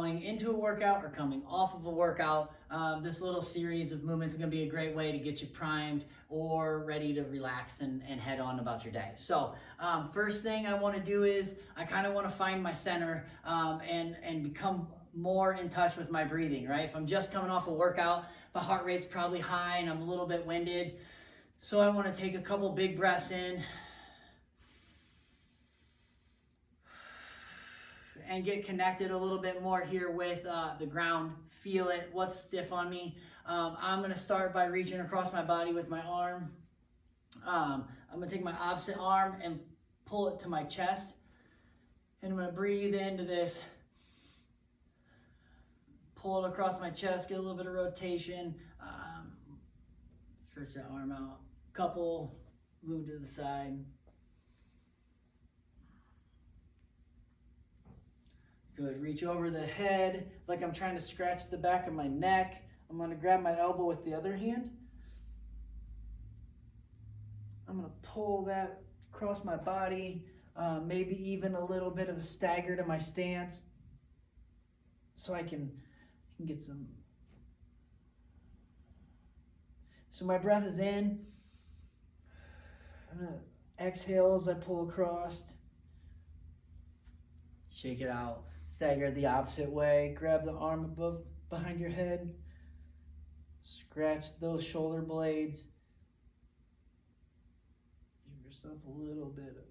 going into a workout or coming off of a workout, this little series of movements is going to be a great way to get you primed or ready to relax and head on about your day. So first thing I want to do is I kind of want to find my center and become more in touch with my breathing, right? If I'm just coming off a workout, my heart rate's probably high and I'm a little bit winded. So I want to take a couple big breaths in and get connected a little bit more here with the ground. Feel it, what's stiff on me. I'm gonna start by reaching across my body with my arm. I'm gonna take my opposite arm and pull it to my chest. And I'm gonna breathe into this. Pull it across my chest, get a little bit of rotation. Stretch that arm out. Couple, move to the side. Good, reach over the head like I'm trying to scratch the back of my neck. I'm gonna grab my elbow with the other hand. I'm gonna pull that across my body, maybe even a little bit of a stagger to my stance so I can get some. So my breath is in. I'm gonna exhale as I pull across. Shake it out. Stagger the opposite way. Grab the arm above behind your head. Scratch those shoulder blades. Give yourself a little bit of.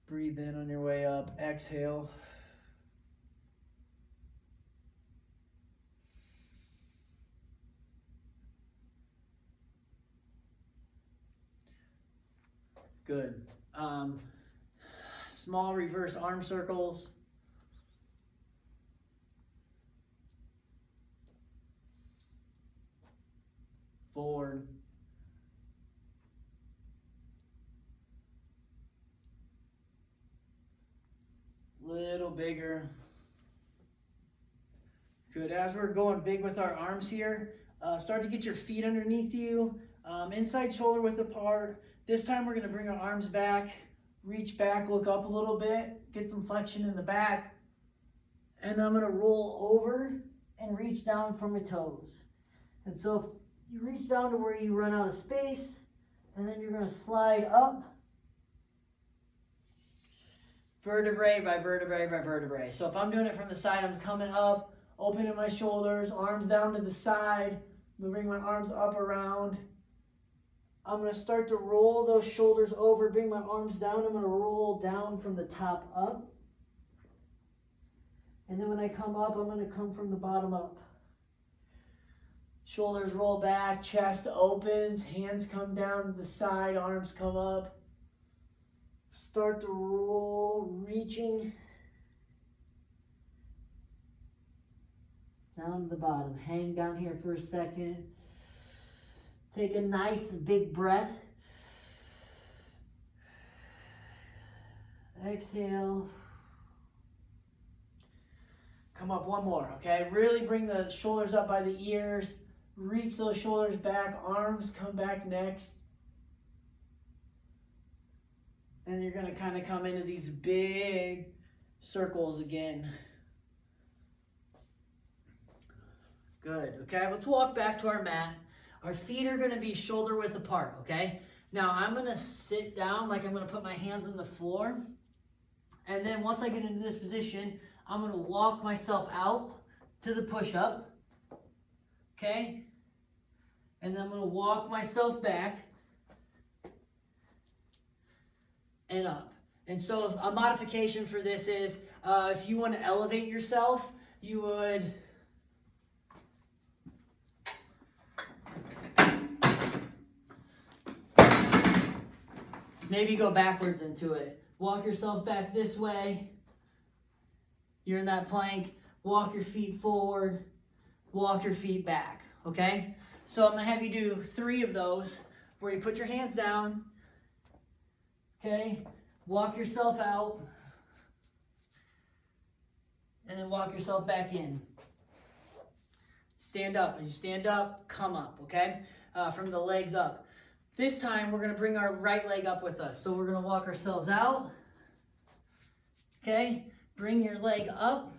Breathe in on your way up. Exhale. Good. Small reverse arm circles. Forward. Little bigger. Good. As we're going big with our arms here, start to get your feet underneath you, inside shoulder width apart. This time we're going to bring our arms back, reach back, look up a little bit, get some flexion in the back. And I'm going to roll over and reach down from my toes. And so if you reach down to where you run out of space, and then you're going to slide up, vertebrae by vertebrae by vertebrae. So if I'm doing it from the side, I'm coming up, opening my shoulders, arms down to the side. I'm going to bring my arms up around. I'm going to start to roll those shoulders over, bring my arms down. I'm going to roll down from the top up. And then when I come up, I'm going to come from the bottom up. Shoulders roll back, chest opens, hands come down to the side, arms come up. Start to roll, reaching down to the bottom. Hang down here for a second. Take a nice big breath. Exhale. Come up one more, okay? Really bring the shoulders up by the ears. Reach those shoulders back. Arms come back next. And you're going to kind of come into these big circles again. Good, okay? Let's walk back to our mat. Our feet are going to be shoulder width apart, okay? Now I'm going to sit down like I'm going to put my hands on the floor. And then once I get into this position, I'm going to walk myself out to the push-up, okay? And then I'm going to walk myself back and up. And so a modification for this is if you want to elevate yourself, you would maybe go backwards into it. Walk yourself back this way. You're in that plank. Walk your feet forward. Walk your feet back. Okay? So I'm going to have you do 3 of those where you put your hands down. Okay? Walk yourself out. And then walk yourself back in. Stand up. As you stand up, come up. Okay? From the legs up. This time, we're going to bring our right leg up with us. So we're going to walk ourselves out. okay? Bring your leg up,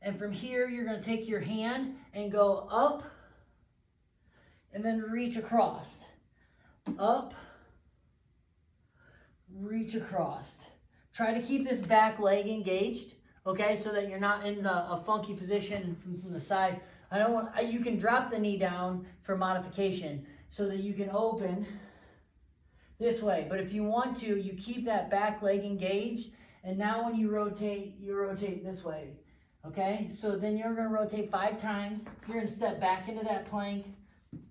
and from here, you're gonna take your hand and go up, and then reach across. Up, reach across. Try to keep this back leg engaged, okay, so that you're not in a funky position from the side. You can drop the knee down for modification so that you can open this way. But if you want to, you keep that back leg engaged, and now when you rotate this way, okay? So then you're gonna rotate 5 times. You're gonna step back into that plank,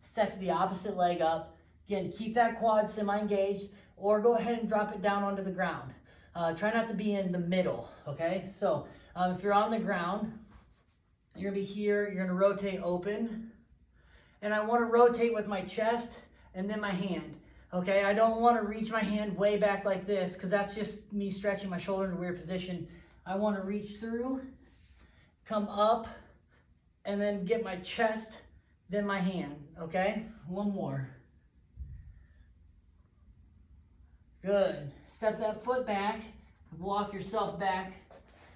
step the opposite leg up. Again, keep that quad semi-engaged, or go ahead and drop it down onto the ground. Try not to be in the middle, okay? So if you're on the ground, you're gonna be here, you're gonna rotate open, and I wanna rotate with my chest and then my hand, okay? I don't wanna reach my hand way back like this, because that's just me stretching my shoulder in a weird position. I wanna reach through, come up, and then get my chest, then my hand, okay? One more. Good. Step that foot back, walk yourself back,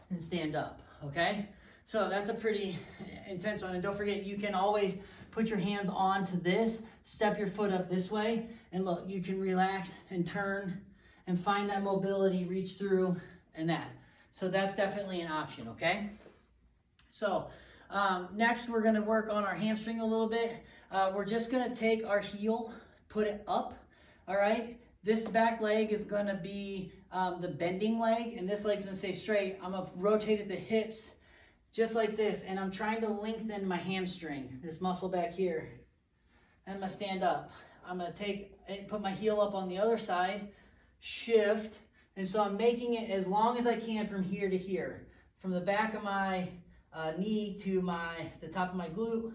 and stand up, okay? So that's a pretty intense one. And don't forget, you can always put your hands onto this, step your foot up this way, and look, you can relax and turn and find that mobility, reach through, and that. So that's definitely an option, okay? So next, we're gonna work on our hamstring a little bit. We're just gonna take our heel, put it up, all right? This back leg is gonna be the bending leg, and this leg's gonna stay straight. I'm gonna rotate at the hips just like this, and I'm trying to lengthen my hamstring, this muscle back here. And I'm gonna stand up. I'm gonna put my heel up on the other side, shift, and so I'm making it as long as I can from here to here. From the back of my knee to the top of my glute,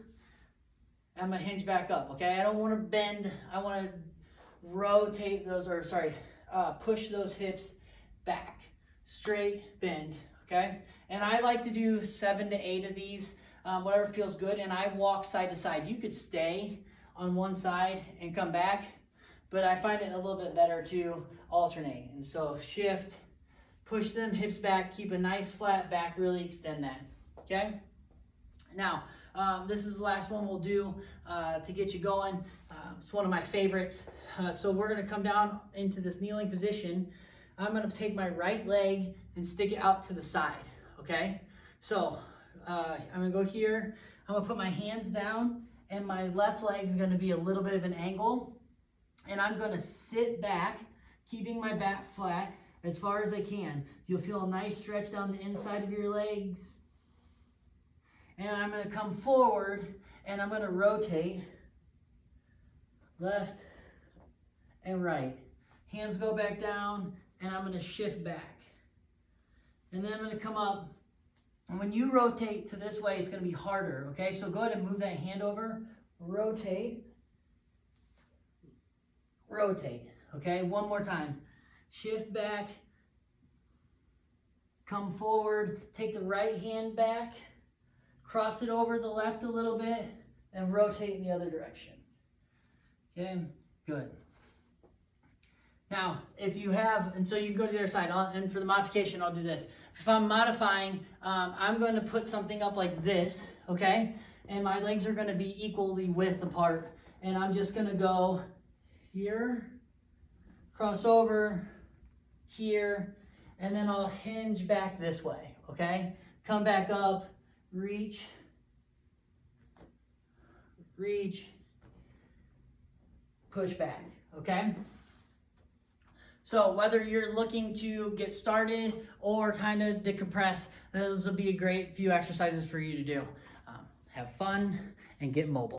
I'm gonna hinge back up, okay? I don't wanna bend, I wanna rotate those, push those hips back, straight bend, okay? And I like to do 7 to 8 of these, whatever feels good, and I walk side to side. You could stay on one side and come back, but I find it a little bit better to alternate. And so shift, push them hips back, keep a nice flat back, really extend that, okay? Now, this is the last one we'll do to get you going. It's one of my favorites. So we're gonna come down into this kneeling position. I'm gonna take my right leg and stick it out to the side, okay? So I'm gonna go here. I'm gonna put my hands down, and my left leg is gonna be a little bit of an angle. And I'm gonna sit back, keeping my back flat as far as I can. You'll feel a nice stretch down the inside of your legs. And I'm gonna come forward, and I'm gonna rotate left and right. Hands go back down, and I'm gonna shift back. And then I'm gonna come up, and when you rotate to this way, it's gonna be harder, okay? So go ahead and move that hand over, rotate, okay? One more time. Shift back, come forward, take the right hand back, cross it over the left a little bit, and rotate in the other direction. Okay, good. Now, if you have, and so you can go to the other side, and for the modification, I'll do this. If I'm modifying, I'm going to put something up like this, okay? And my legs are going to be equally width apart. And I'm just going to go here, cross over, here, and then I'll hinge back this way, okay? Come back up, reach, push back, okay? So whether you're looking to get started or kind of decompress, those will be a great few exercises for you to do. Have fun and get mobile.